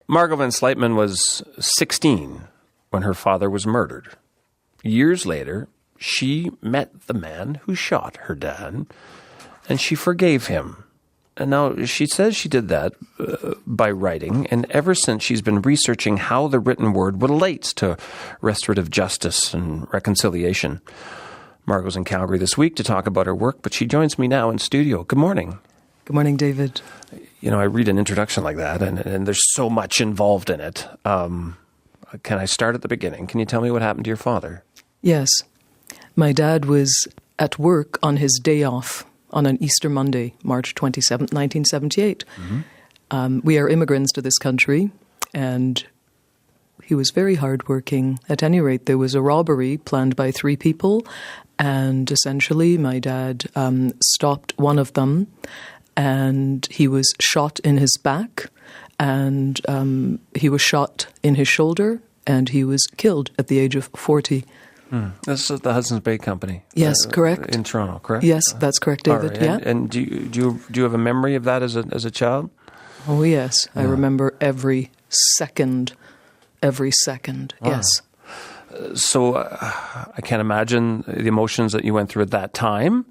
Margot van Sluytman was 16 when her father was murdered. Years later, she met the man who shot her dad, and she forgave him. And now she says she did that by writing, and ever since she's been researching how the written word relates to restorative justice and reconciliation. Margot's in Calgary this week to talk about her work, but she joins me now in studio. Good morning. Good morning, David. You know, I read an introduction like that, and there's so much involved in it. Can I start at the beginning? Can you tell me what happened to your father? Yes. My dad was at work on his day off on an Easter Monday, March 27th, 1978. Mm-hmm. We are immigrants to this country, and he was very hardworking. At any rate, there was a robbery planned by 3 people, and essentially my dad stopped one of them, and he was shot in his back, and he was shot in his shoulder, and he was killed at the age of 40. This is the Hudson's Bay Company. Yes, correct. In Toronto, correct? Yes, that's correct, David. Right. Yeah. And do you have a memory of that as a child? Oh yes, I remember every second. Wow. Yes. So I can't imagine the emotions that you went through at that time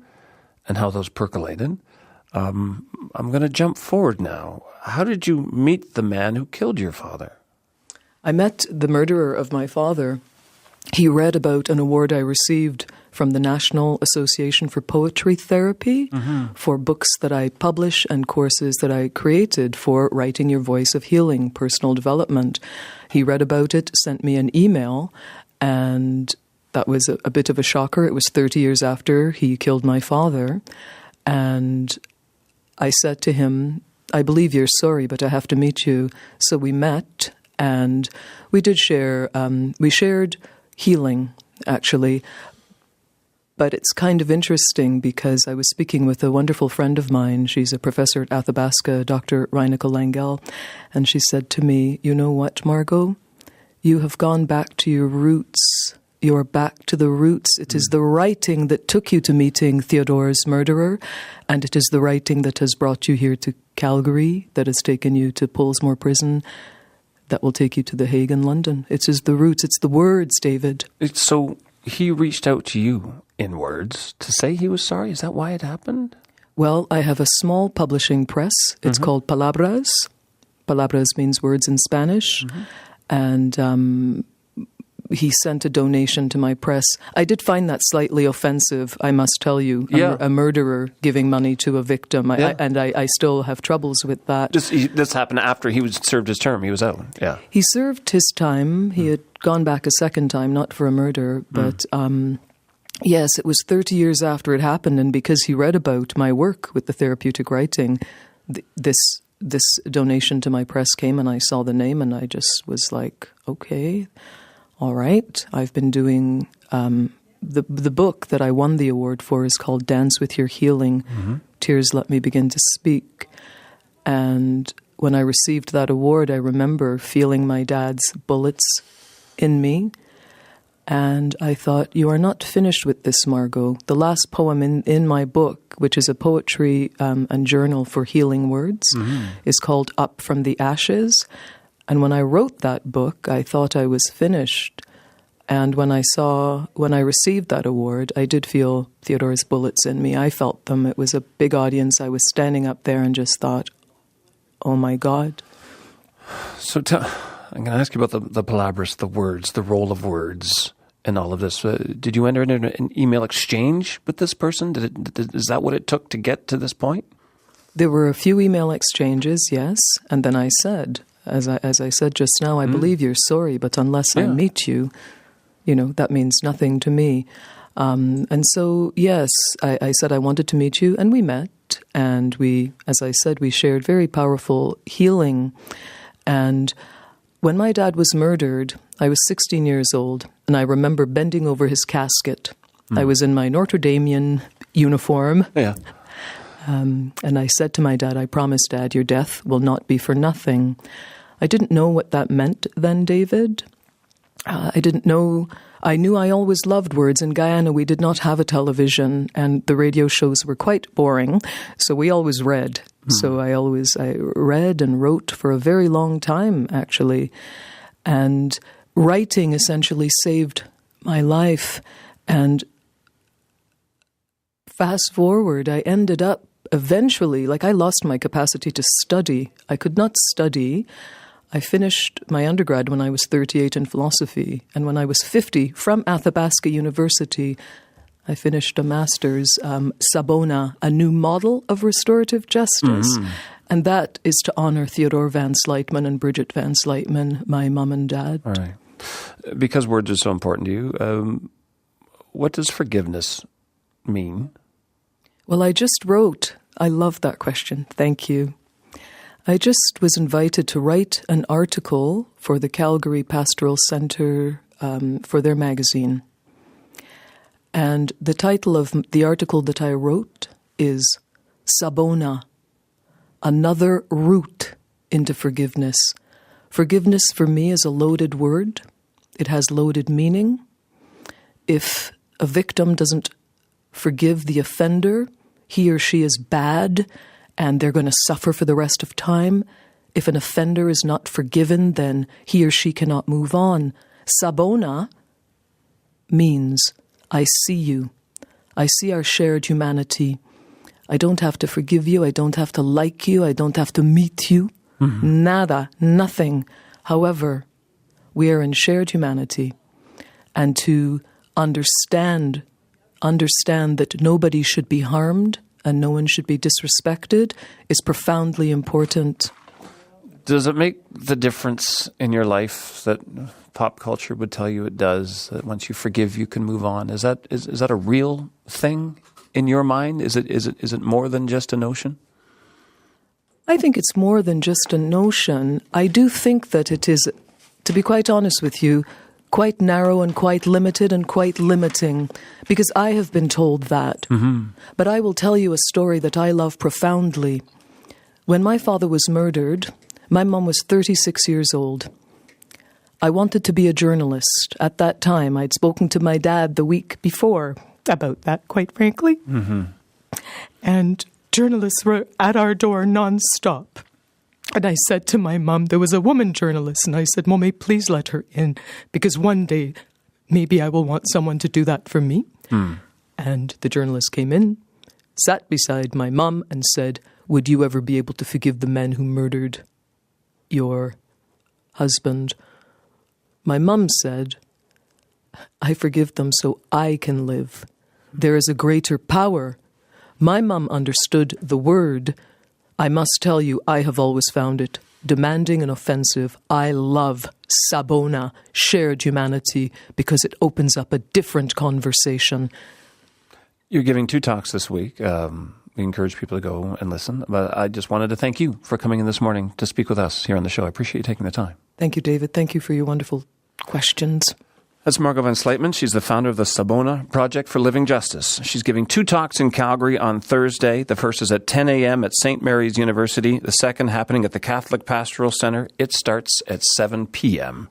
and how those percolated. I'm going to jump forward now. How did you meet the man who killed your father? I met the murderer of my father. He read about an award I received from the National Association for Poetry Therapy for books that I publish and courses that I created for writing your voice of healing, personal development. He read about it, sent me an email, and that was a bit of a shocker. It was 30 years after he killed my father. And I said to him, I believe you're sorry, but I have to meet you. So we met, and we did share, we shared healing, actually. But it's kind of interesting because I was speaking with a wonderful friend of mine. She's a professor at Athabasca, Dr. Reineke Langell, and she said to me, you know what, Margot? You have gone back to your roots. You're back to the roots. It is the writing that took you to meeting Theodore's murderer, and it is the writing that has brought you here to Calgary, that has taken you to Pollsmoor Prison, that will take you to The Hague in London. It is the roots. It's the words, David. So he reached out to you in words to say he was sorry? Is that why it happened? Well, I have a small publishing press. It's called Palabras. Palabras means words in Spanish. And he sent a donation to my press. I did find that slightly offensive, I must tell you. A murderer giving money to a victim. I still have troubles with that. This happened after he served his term. He was out. Yeah. He served his time. He had gone back a second time, not for a murder, but yes, it was 30 years after it happened, and because he read about my work with the therapeutic writing, this donation to my press came, and I saw the name, and I just was like, okay, all right. I've been doing the book that I won the award for is called Dance with Your Healing. Tears Let Me Begin to Speak. And when I received that award, I remember feeling my dad's bullets in me. And I thought, you are not finished with this, Margot. The last poem in my book, which is a poetry and journal for healing words, is called Up from the Ashes. And when I wrote that book, I thought I was finished. And when I received that award, I did feel Theodore's bullets in me. I felt them. It was a big audience. I was standing up there and just thought, oh my God. So I'm going to ask you about the palabras, the words, the role of words in all of this. Did you enter into an email exchange with this person? Is that what it took to get to this point? There were a few email exchanges, yes. And then I said, as I said just now, I believe you're sorry, but unless I meet you, that means nothing to me. And so, yes, I said I wanted to meet you, and we met. And we, as I said, we shared very powerful healing. And when my dad was murdered, I was 16 years old, and I remember bending over his casket. I was in my Notre Damian uniform. Yeah. And I said to my dad, I promise, Dad, your death will not be for nothing. I didn't know what that meant then, David. I didn't know. I knew I always loved words. In Guyana, we did not have a television, and the radio shows were quite boring, so we always read. So I read and wrote for a very long time, actually. And writing essentially saved my life. And fast forward, I ended up eventually, I lost my capacity to study. I could not study. I finished my undergrad when I was 38 in philosophy. And when I was 50, from Athabasca University, I finished a master's, Sawbonna, a new model of restorative justice. And that is to honor Theodore Van Sluytman and Bridget Van Sluytman, my mom and dad. All right. Because words are so important to you, what does forgiveness mean? Well, I just wrote, I love that question, thank you. I just was invited to write an article for the Calgary Pastoral Centre for their magazine. And the title of the article that I wrote is Sawbonna, Another Route into Forgiveness. Forgiveness for me is a loaded word. It has loaded meaning. If a victim doesn't forgive the offender, he or she is bad and they're going to suffer for the rest of time. If an offender is not forgiven, then he or she cannot move on. Sawbonna means I see you. I see our shared humanity. I don't have to forgive you. I don't have to like you. I don't have to meet you. Nada, nothing. However, we are in shared humanity. And to understand that nobody should be harmed and no one should be disrespected is profoundly important. Does it make the difference in your life that pop culture would tell you it does, that once you forgive, you can move on? Is that a real thing in your mind? Is it more than just a notion? I think it's more than just a notion. I do think that it is, to be quite honest with you, quite narrow and quite limited and quite limiting, because I have been told that. But I will tell you a story that I love profoundly. When my father was murdered, my mum was 36 years old. I wanted to be a journalist. At that time, I'd spoken to my dad the week before about that, quite frankly. And journalists were at our door nonstop. And I said to my mum, there was a woman journalist, and I said, Mommy, please let her in, because one day maybe I will want someone to do that for me. And the journalist came in, sat beside my mum, and said, would you ever be able to forgive the men who murdered your husband? My mum said, I forgive them so I can live. There is a greater power. My mum understood the word. I must tell you, I have always found it demanding and offensive. I love Sawbonna, shared humanity, because it opens up a different conversation. You're giving 2 talks this week. We encourage people to go and listen. But I just wanted to thank you for coming in this morning to speak with us here on the show. I appreciate you taking the time. Thank you, David. Thank you for your wonderful questions. That's Margot Van Sluytman. She's the founder of the Sawbonna Project for Living Justice. She's giving 2 talks in Calgary on Thursday. The first is at 10 a.m. at St. Mary's University. The second happening at the Catholic Pastoral Center. It starts at 7 p.m.